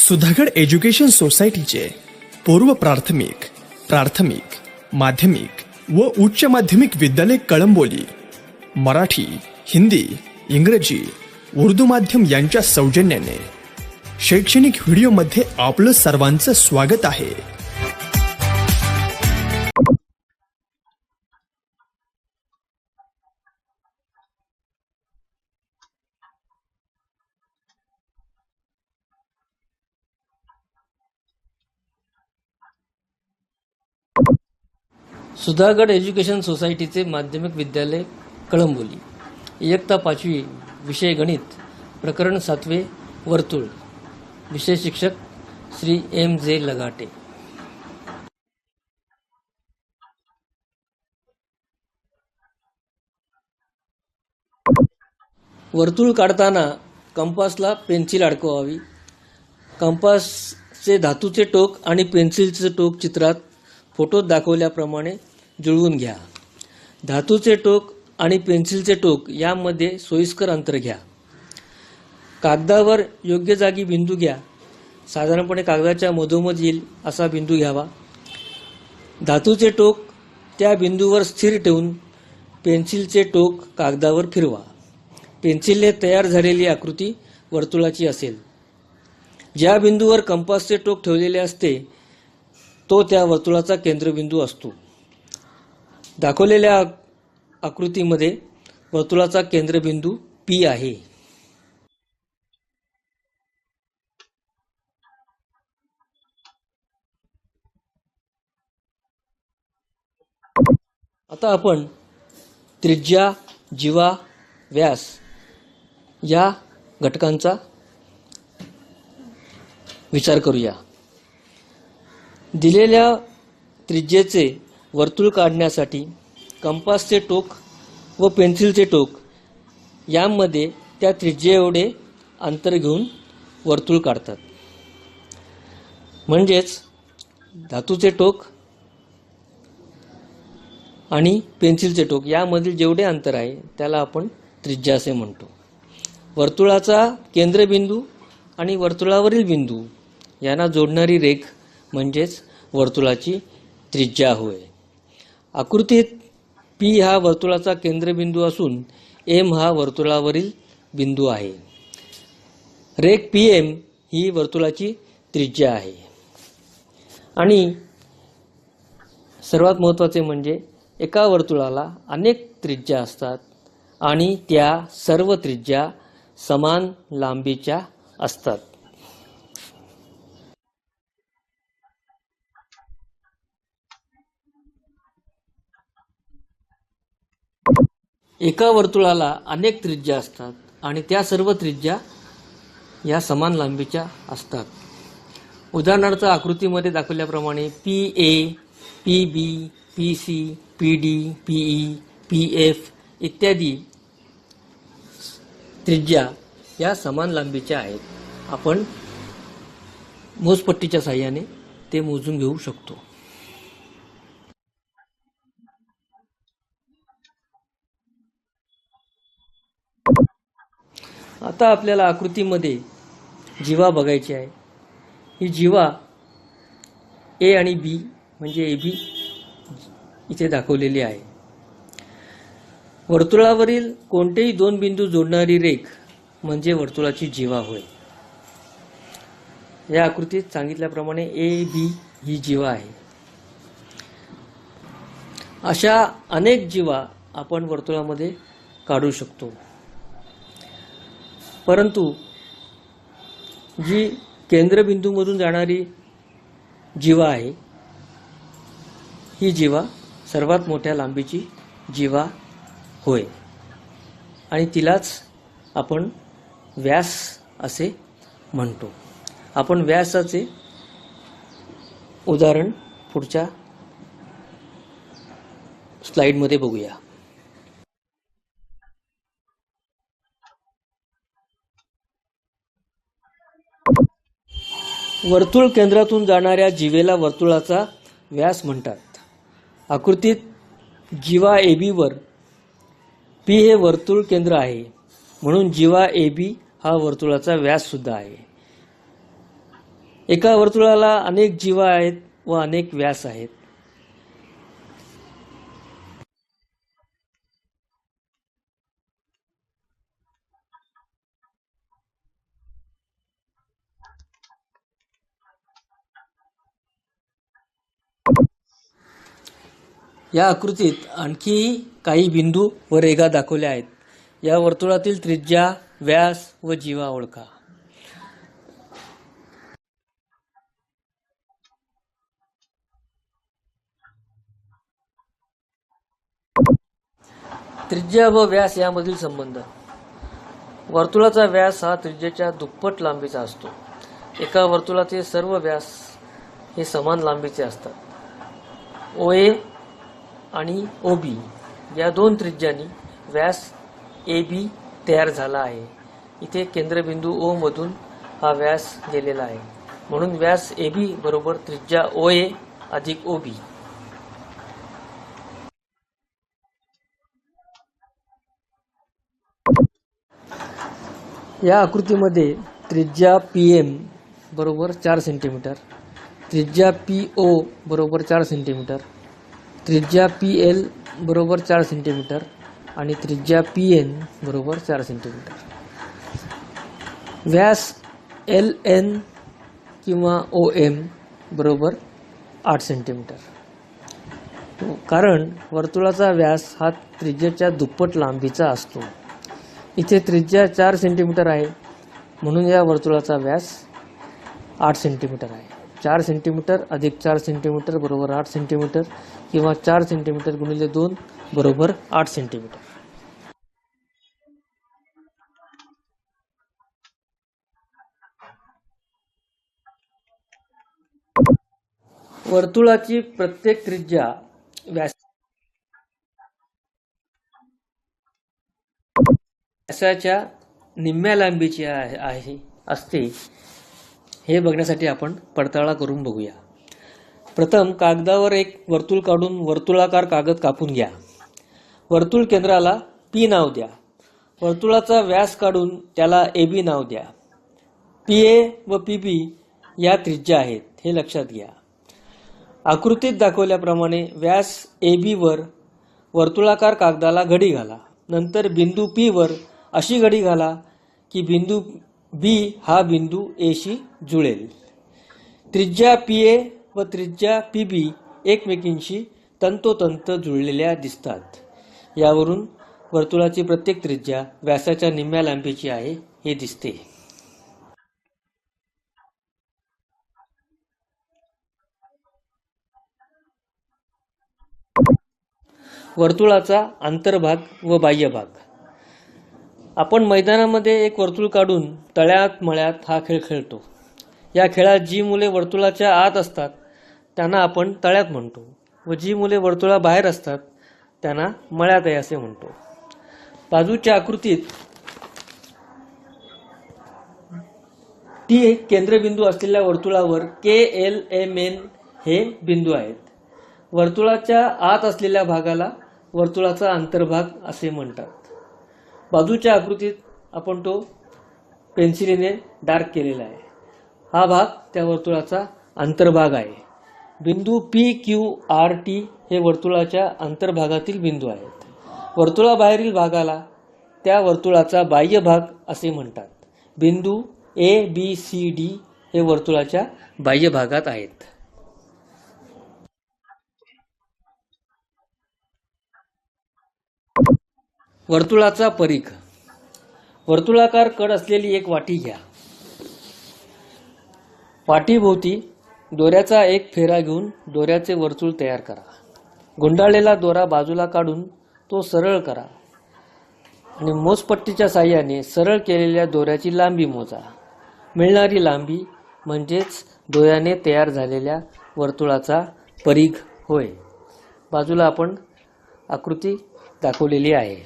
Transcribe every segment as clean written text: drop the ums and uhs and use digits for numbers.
Sudhagad education सोसायटीचे पूर्व प्राथमिक, प्राथमिक, माध्यमिक व उच्च माध्यमिक विद्यालय कळंबोली मराठी, हिंदी, इंग्रजी, उर्दू माध्यम यांच्या सौजन्याने शैक्षणिक व्हिडिओमध्ये आपलं सर्वांचं स्वागत आहे। सुधागड एज्युकेशन सोसायटीचे माध्यमिक विद्यालय कळंबोली, इयत्ता 5वी, विषय गणित, प्रकरण 7वे, वर्तुळ, विषय शिक्षक श्री M.J. लगाटे। वर्तुळ काढताना कंपासला पेन्सिल अडकवावी। कंपासचे धातूचे टोक आणि पेन्सिलचे टोक चित्रात फोटोत दाखवल्याप्रमाणे जुळवून घ्या। धातूचे टोक आणि पेन्सिलचे टोक यामध्ये सोयीस्कर अंतर घ्या। कागदावर योग्य जागी बिंदू घ्या। साधारणपणे कागदाच्या मधोमध येईल असा बिंदू घ्यावा। धातूचे टोक त्या बिंदूवर स्थिर ठेवून पेन्सिलचे टोक कागदावर फिरवा। पेन्सिलने तयार झालेली आकृती वर्तुळाची असेल। ज्या बिंदूवर कंपासचे टोक ठेवलेले असते तो त्या वर्तुळाचा केंद्रबिंदू असतो। दाखवलेल्या आकृतीमध्ये वर्तुळाचा केंद्रबिंदू P आहे। आता आपण त्रिज्या, जीवा, व्यास या घटकांचा विचार करूया। दिलेल्या त्रिज्येचे वर्तुळ काढण्यासाठी कंपासचे टोक व पेन्सिलचे टोक यामध्ये त्या त्रिज्येएवढे अंतर घेऊन वर्तुळ काढतात। म्हणजेच धातूचे टोक आणि पेन्सिलचे टोक यामधील जेवढे अंतर आहे त्याला आपण त्रिज्या असे म्हणतो। वर्तुळाचा केंद्रबिंदू आणि वर्तुळावरील बिंदू यांना जोडणारी रेघ म्हणजेच वर्तुळाची त्रिज्या होय। आकृतीत P हा वर्तुळाचा केंद्रबिंदू असून M हा वर्तुळावरील बिंदू आहे। रेघ PM ही वर्तुळाची त्रिज्या आहे। आणि सर्वात महत्त्वाचे म्हणजे एका वर्तुळाला अनेक त्रिज्या असतात आणि त्या सर्व त्रिज्या समान लांबीच्या असतात। एका वर्तुळाला अनेक त्रिज्या असतात आणि त्या सर्व त्रिज्या या समान लांबीच्या असतात। उदाहरणार्थ आकृतीमध्ये दाखवल्याप्रमाणे PA, PB, PC, PD, PE, PF इत्यादी त्रिज्या या समान लांबीच्या आहेत। आपण मोजपट्टीच्या साहाय्याने ते मोजून घेऊ शकतो। आता आपल्याला आकृतीमध्ये जीवा बघायची आहे। ही जीवा A आणि B म्हणजे AB इथे दाखवलेली आहे। वर्तुळावरील कोणतेही दोन बिंदू जोडणारी रेघ म्हणजे वर्तुळाची जीवा होय। या आकृतीत सांगितल्याप्रमाणे AB ही जीवा आहे। अशा अनेक जीवा आपण वर्तुळामध्ये काढू शकतो, परंतु जी केंद्रबिंदूमधून जाणारी जीवा आहे ही जीवा सर्वात मोठ्या लांबीची जीवा होय आणि तिलाच आपण व्यास असे म्हणतो। आपण व्यासाचे उदाहरण पुढच्या स्लाइडमध्ये बघूया। वर्तुळ केंद्रातून जाणाऱ्या जीवेला वर्तुळाचा व्यास म्हणतात। आकृतीत जीवा AB वर P हे वर्तुळ केंद्र आहे, म्हणून जीवा AB हा वर्तुळाचा व्यास सुद्धा आहे। एका वर्तुळाला अनेक जीवा आहेत व अनेक व्यास आहेत. या आकृतीत आणखी काही बिंदू व रेघा दाखवल्या आहेत. या वर्तुळातील त्रिज्या, व्यास व जीवा ओळखा. त्रिज्या व व्यास यामधील संबंध. वर्तुळाचा व्यास हा त्रिज्येच्या दुप्पट लांबीचा असतो. एका वर्तुळाचे सर्व व्यास हे समान लांबीचे असतात. OA आणि OB या दोन त्रिज्यांनी व्यास AB तयार झाला आहे. इथे केंद्रबिंदू O मधून हा व्यास गेलेला आहे, म्हणून व्यास AB बरोबर त्रिज्या OA अधिक OB. या आकृतीमध्ये त्रिज्या PM बरोबर 4 सेंटीमीटर, त्रिज्या PO बरोबर 4 सेंटीमीटर, त्रिज्या PL बरोबर 4 सेंटीमीटर आणि त्रिज्या PN बरोबर 4 सेंटीमीटर. व्यास LN किंवा OM बरोबर 8 सेंटीमीटर. कारण वर्तुळाचा व्यास हा त्रिज्येच्या दुप्पट लांबीचा असतो. इथे त्रिज्या 4 सेंटीमीटर आहे, म्हणून या वर्तुळाचा व्यास 8 सेंटीमीटर आहे. 4 सेंटीमीटर अधिक 4 सेंटीमीटर बरोबर 8 सेंटीमीटर किंवा 4 सेंटीमीटर गुणिले 2 बरोबर 8 सेंटीमीटर. वर्तुळाची प्रत्येक त्रिज्या व्यासाच्या निम्म्या लांबीची असते हे बघण्यासाठी आपण पडताळा करून बघूया. प्रथम कागदावर एक वर्तुळ काढून वर्तुळाकार कागद कापून घ्या. वर्तुळ केंद्राला P नाव द्या. वर्तुळाचा व्यास काढून त्याला AB नाव द्या. PA व PB या त्रिज्या आहेत हे लक्षात घ्या. आकृतीत दाखवल्याप्रमाणे व्यास AB वर वर्तुळाकार कागदाला घडी घाला. नंतर बिंदू P वर अशी घडी घाला की बिंदू B हा बिंदू A शी जुळेल. त्रिज्या PA व त्रिज्या PB एकमेकींशी तंतोतंत जुळलेल्या दिसतात. यावरून वर्तुळाची प्रत्येक त्रिज्या व्यासाच्या निम्म्या लांबीची आहे हे दिसते. वर्तुळाचा अंतर्भाग व बाह्यभाग. आपण मैदानामध्ये एक वर्तुळ काढून तळ्यात मळ्यात हा खेळ खेळतो. या खेळात जी मुले वर्तुळाच्या आत असतात त्यांना आपण तळ्यात म्हणतो व जी मुले वर्तुळाबाहेर असतात त्यांना मळ्यात आहे असे म्हणतो. बाजूच्या आकृतीत T केंद्रबिंदू असलेल्या वर्तुळावर KLMN हे बिंदू आहेत. वर्तुळाच्या आत असलेल्या भागाला वर्तुळाचा अंतर्भाग असे म्हणतात. बाजूच्या आकृतीत आपण तो पेन्सिलीने डार्क केलेला आहे. हा भाग त्या वर्तुळाचा अंतर्भाग आहे. बिंदू PQRT हे वर्तुळाच्या अंतर्भागातील बिंदू आहेत. वर्तुळाबाहेरील भागाला त्या वर्तुळाचा बाह्य भाग असे म्हणतात. बिंदू ABCD हे वर्तुळाच्या बाह्य भागात आहेत. वर्तुळाचा परिघ. वर्तुळाकार कड असलेली एक वाटी घ्या. वाटीभोवती दोऱ्याचा एक फेरा घेऊन दोऱ्याचे वर्तुळ तयार करा. गुंडाळलेला दोरा बाजूला काढून तो सरळ करा आणि मोजपट्टीच्या साहाय्याने सरळ केलेल्या दोऱ्याची लांबी मोजा. मिळणारी लांबी म्हणजेच दोऱ्याने तयार झालेल्या वर्तुळाचा परिघ होय. बाजूला आपण आकृती दाखवलेली आहे.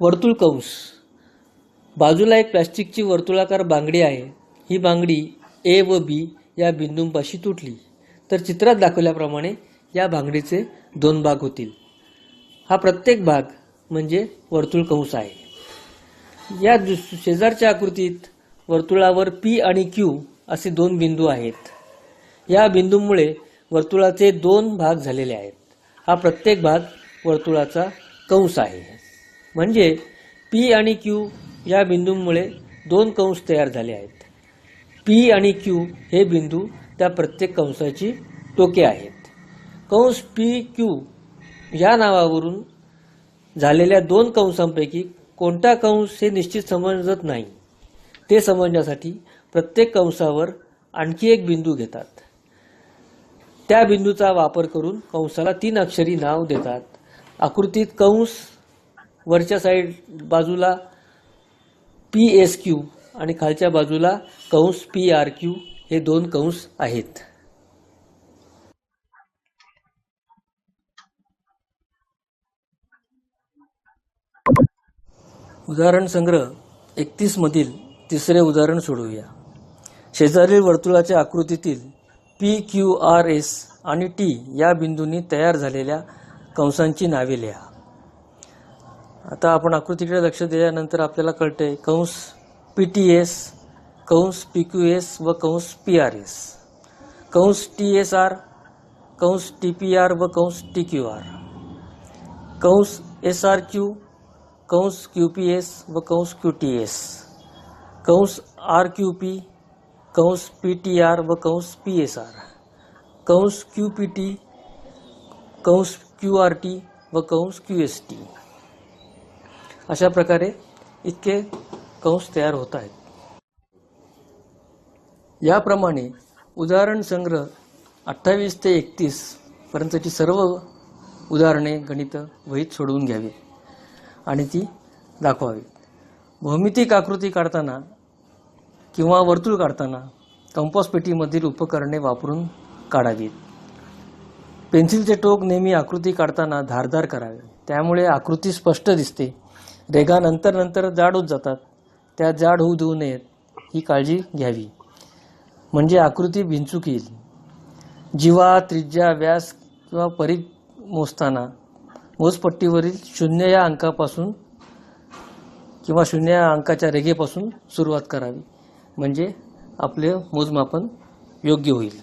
वर्तुळ कंस. बाजूला एक प्लास्टिकची वर्तुळाकार बांगडी आहे. ही बांगडी A व B या बिंदूंपाशी तुटली तर चित्रात दाखवल्याप्रमाणे या बांगडीचे दोन भाग होतील. हा प्रत्येक भाग म्हणजे वर्तुळ कंस आहे। या शेजारच्या आकृतीत वर्तुळावर P आणि Q असे दोन बिंदू आहेत। या बिंदूंमुळे वर्तुळाचे दोन भाग झालेले आहेत। हा प्रत्येक भाग वर्तुळाचा कंस आहे। म्हणजे P आणि Q या बिंदूंमुळे दोन कंस तयार झाले आहेत। P आणि Q हे बिंदू त्या प्रत्येक कंसाची टोके आहेत। कंस PQ या नावावरून झालेल्या दोन कंसांपैकी कोणता कंस हे निश्चित समजत नाही। ते समजण्यासाठी प्रत्येक कंसावर आणखी एक बिंदू घेतात। त्या बिंदूचा वापर करून कंसाला 3 अक्षरी नाव देतात। आकृतीत कंस वरच्या बाजूला PSQ आणि खालच्या बाजूला कंस PRQ हे दोन कंस आहेत। उदाहरण संग्रह 31 मधील तिसरे उदाहरण सोडवूया। शेजारील वर्तुळाच्या आकृतीतील PQRS आणि T या बिंदूंनी तयार झालेल्या कंसांची नावे लिहा। आता आपण आकृतीकडे लक्ष दिल्यानंतर आपल्याला कळते कंस PTS, कंस PQS व कंस PRS, कंस TSR, कंस TPR व कंस TQR, कंस SRQ, कंस QPS व कंस QTS, कंस RQP, कंस PTR व कंस PSR, कंस QPT, कंस QRT व कंस QST। अशा प्रकारे इतके कंस तयार होत आहेत। याप्रमाणे उदाहरण संग्रह 28 ते 31 पर्यंतची सर्व उदाहरणे गणित वहीत सोडवून घ्यावीत आणि ती दाखवावीत। भौमितिक आकृती काढताना किंवा वर्तुळ काढताना कंपास पेटीमधील उपकरणे वापरून काढावीत। पेन्सिलचे टोक नेहमी आकृती काढताना धारदार करावे, त्यामुळे आकृती स्पष्ट दिसते। रेघा नंतर जाड होत जातात, त्या जाड होऊ देऊ नयेत ही काळजी घ्यावी, म्हणजे आकृती बिनचूक येईल। जीवा, त्रिज्या, व्यास किंवा परिघ मोजताना मोजपट्टीवरील 0 या अंकापासून किंवा 0 या अंकाच्या रेघेपासून सुरुवात करावी, म्हणजे आपले मोजमापन योग्य होईल।